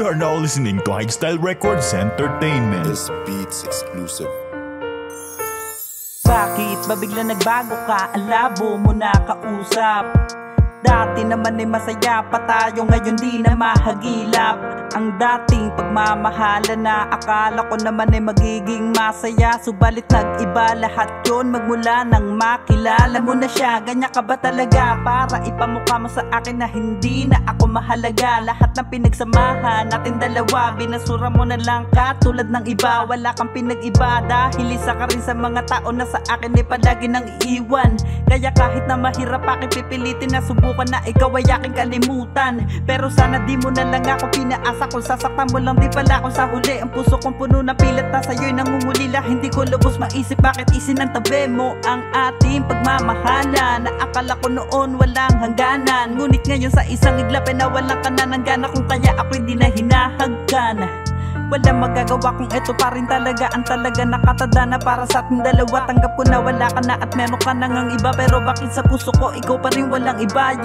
You are now listening to High-Style Records Entertainment. This beats exclusive. Bakit ba bigla nagbago ka? Ang labo mo na kausap. Dati naman ay masaya pa tayo, ngayon di na mahagilap. Ang dating pagmamahala na akala ko naman ay magiging masaya, subalit nag-iba lahat yun magmula nang makilala mo na siya. Ganyan ka ba talaga para ipamukha mo sa akin na hindi na ako mahalaga? Lahat ng pinagsamahan natin dalawa, binasura mo na lang katulad ng iba. Wala kang pinag-iba dahil isa ka rin sa mga tao na sa akin ay palagi nang iiwan. Kaya kahit na mahirap aking pipilitin na subukan na ikaw ay aking kalimutan, pero sana di mo na lang ako pinaasa. Kung sasaktan mo lang di pala ako sa huli. Ang puso kong puno ng pilit na sa'yo'y nangungulila. Hindi ko lubos maisip bakit isinantabi mo ang ating pagmamahala, na akala ko noon walang hangganan. Ngunit ngayon sa isang iglap ay nawalan ka na ng gana, kung kaya ako'y di na hinahagkan. Walang magagawa kung ito pa rin talaga ang talaga nakatada na para sa ating dalawa. Tanggap ko na wala ka na at meron ka na ngang iba, pero bakit sa puso ko ikaw pa rin walang iba?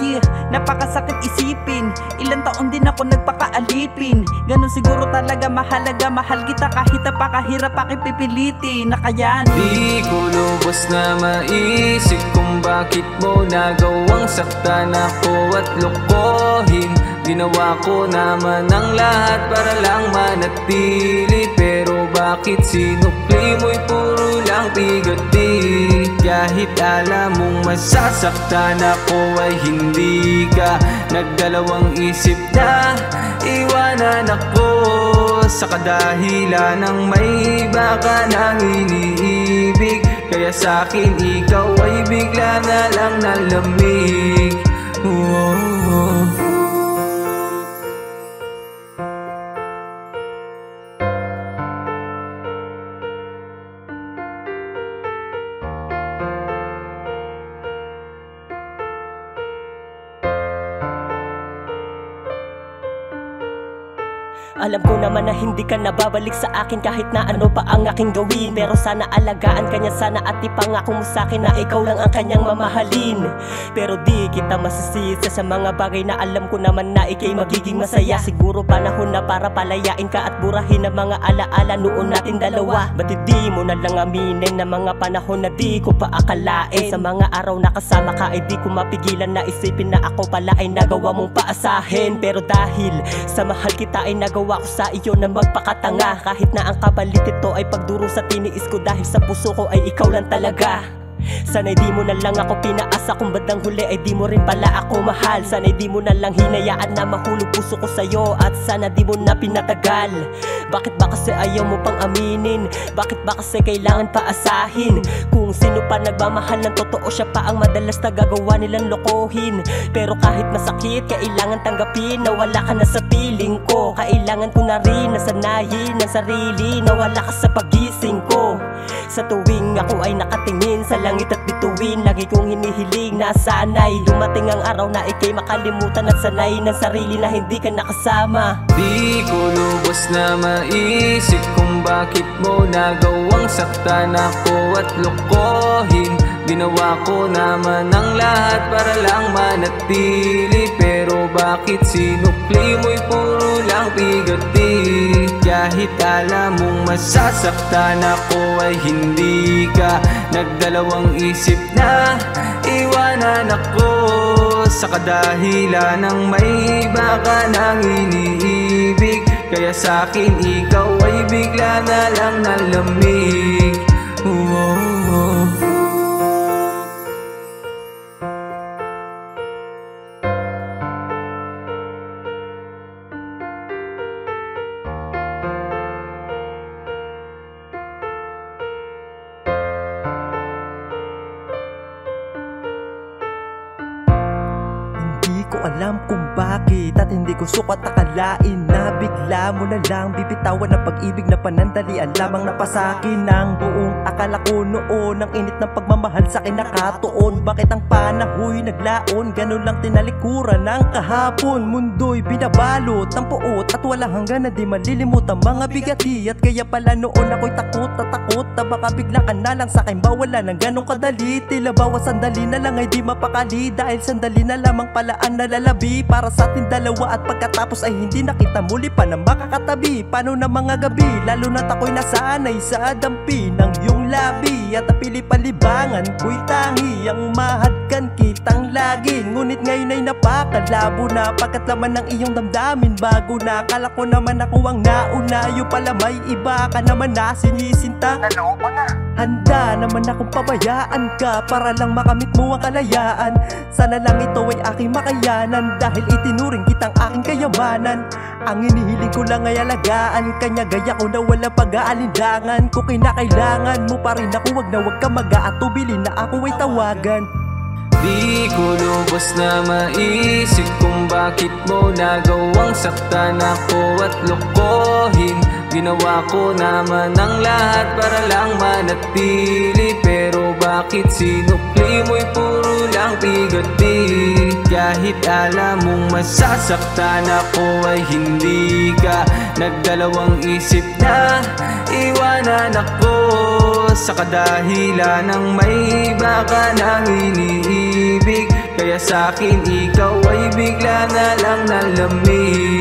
Napakasakit isipin, ilang taon din ako nagpakaalipin. Ganun siguro talaga mahalaga, mahal kita kahit napakahirap aking pipilitin na kayanin. Di ko lubos na maisip kung bakit mo nagawang saktan ako at lokohin. Ginawa ko naman ang lahat para lang manatili, pero bakit sinukli mo'y puro lang bigati? Kahit alam mong masasaktan ako ay hindi ka nagdalawang isip na iwanan ako, sa kadahilan ng may iba ka nang iniibig. Kaya sa'kin ikaw ay bigla na lang nalamig. Alam ko naman na hindi ka nababalik sa akin kahit na ano pa ang aking gawin, pero sana alagaan kanya sana at ipangako mo sa akin na ikaw lang ang kanyang mamahalin. Pero di kita masisisi sa mga bagay na alam ko naman na ikay magiging masaya. Siguro panahon na para palayain ka at burahin ang mga alaala noon natin dalawa. Ba't di mo na lang aminin na mga panahon na di ko pa akalain? Sa mga araw na kasama ka ay di ko mapigilan na isipin na ako pala ay nagawa mong paasahin. Pero dahil sa mahal kita ay nagawa ko sa iyo na magpakatanga, kahit na ang kapalit ito ay pagduro sa tiniis ko, dahil sa puso ko ay ikaw lang talaga. Sana'y di mo na lang ako pinaasa, kung bandang huli ay di mo rin pala ako mahal. Sana'y di mo na lang hinayaan na mahulog puso ko sa'yo, at sana di mo na pinatagal. Bakit ba kasi ayaw mo pang aminin? Bakit ba kasi kailangan paasahin? Kung sino pa nagmamahal ng totoo, siya pa ang madalas na gagawa nilang lokohin. Pero kahit masakit, kailangan tanggapin na wala ka na sa piling ko. Kailangan ko na rin nasanayin ang sarili na wala ka sa pagising ko. Sa tuwing ako ay nakatingin sa langit at bituin, lagi kong hinihiling na sana'y dumating ang araw na ikay makalimutan at sanay ng sarili na hindi ka nakasama. Di ko lubos na maisip kung bakit mo nagawang saktan ako at lokohin. Ginawa ko naman ang lahat para lang manatili, pero bakit sinukli mo'y puro lang bigati? Kahit alam mong masasaktan ako ay hindi ka nagdalawang isip na iwanan ako, sa kadahilan ng may iba ka nang iniibig. Kaya sa'kin ikaw ay bigla na lang nalamig. Hindi ko alam kung bakit at hindi ko sukat akalain na bigla mo na lang bibitawan ng pag-ibig na panandalian lamang napasakin ng buong akala ko noon. Ang init ng pagmamahal sa akin nakatuon. Bakit ang panahoy naglaon? Ganun lang tinalikuran ng kahapon. Mundo'y binabalot ng puot at walang hanggan na di malilimut ang mga bigati. At kaya pala noon ako'y takot na takot na baka bigla ka na lang sa akin bawala ng ganong kadali. Tila bawas sandali na lang ay di mapakali, dahil sandali na lamang pala ang nalalabi para sa ating dalawa. At pagkatapos ay hindi na kita muli pa na makakatabi. Paano na mga gabi, lalo na't ako'y nasanay sa dampi ng iyong labi. At napili palibangan ko'y tangi ang mahadkan kitang lagi. Ngunit ngayon ay napakalabo na, pagkat laman ng iyong damdamin bago na. Akala ko naman ako ang nauna, yung pala may iba ka naman na sinisinta. Naloko na. Handa naman akong pabayaan ka para lang makamit mo ang kalayaan. Sana lang ito ay aking makayanan, dahil itinuring kitang aking kayamanan. Ang inihiling ko lang ay alagaan kanya, gaya ko na wala pag-aalinlangan. Kung kinakailangan mo pa rin ako, wag na wag ka mag-aatubili na ako ay tawagan. Di ko lubos na maisip kung bakit mo nagawang saktan ako at lokohin. Ginawa ko naman ang lahat para lang manatili, pero bakit sinukli mo'y puro lang bigati? Kahit alam mong masasaktan ako ay hindi ka nagdalawang isip na iwanan ako sa kadahilan ng may iba ka nang iniibig. Kaya sa'kin ikaw ay bigla na lang nalamig.